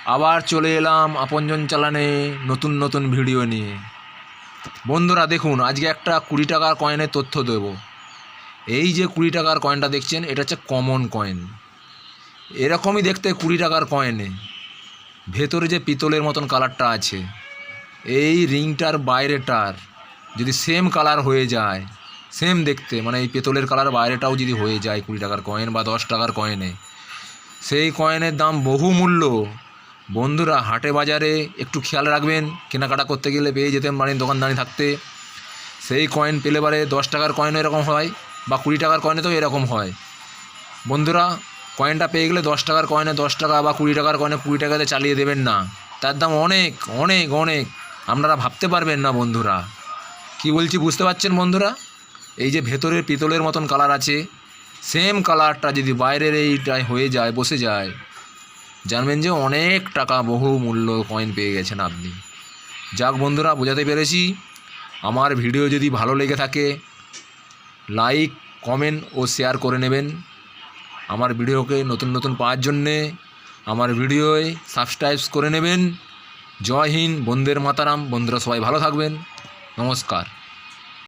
আবার চলে এলাম আপনজন চালানে নতুন নতুন ভিডিও নিয়ে। বন্ধুরা দেখুন, আজকে একটা 20 টাকার কয়েনের তথ্য দেব। এই যে 20 টাকার কয়েনটা দেখছেন, এটা হচ্ছে কমন কয়েন। এরকমই দেখতে 20 টাকার কয়েনে ভেতরে যে পিতলের মতন কালারটা আছে, এই রিংটার বাইরেটার যদি সেম কালার হয়ে যায়, সেম দেখতে, মানে এই পেতলের কালার বাইরেটাও যদি হয়ে যায় 20 টাকার কয়েন বা 10 টাকার কয়েনে, সেই কয়েনের দাম বহুমূল্য। বন্ধুরা, হাটে বাজারে একটু খেয়াল রাখবেন, কেনাকাটা করতে গেলে পেয়ে যেতে পারেন দোকানদানি থাকতে। সেই কয়েন পেলে পারে 10 টাকার কয়েনও এরকম হয়, বা 20 টাকার কয়েনে তো এরকম হয়। বন্ধুরা, কয়েনটা পেয়ে গেলে 10 টাকার কয়েনে 10 টাকা বা 20 টাকার কয়েনে 20 টাকাতে চালিয়ে দেবেন না। তার দাম অনেক অনেক অনেক, আপনারা ভাবতে পারবেন না। বন্ধুরা, কি বলছি বুঝতে পারছেন? বন্ধুরা, এই যে ভেতরের পিতলের মতন কালার আছে, সেম কালারটা যদি বাইরের এইটাই হয়ে যায়, বসে যায়, জানবেন যে অনেক টাকা বহু মূল্য কয়েন পেয়ে গেছেন আপনি। যাক বন্ধুরা, বোঝাতে পেরেছি। আমার ভিডিও যদি ভালো লেগে থাকে, লাইক, কমেন্ট ও শেয়ার করে নেবেন। আমার ভিডিওকে নতুন নতুন পাওয়ার জন্যে আমার ভিডিওয় সাবস্ক্রাইব করে নেবেন। জয় হিন্দ, বন্দের মাতারাম। বন্ধুরা সবাই ভালো থাকবেন। নমস্কার।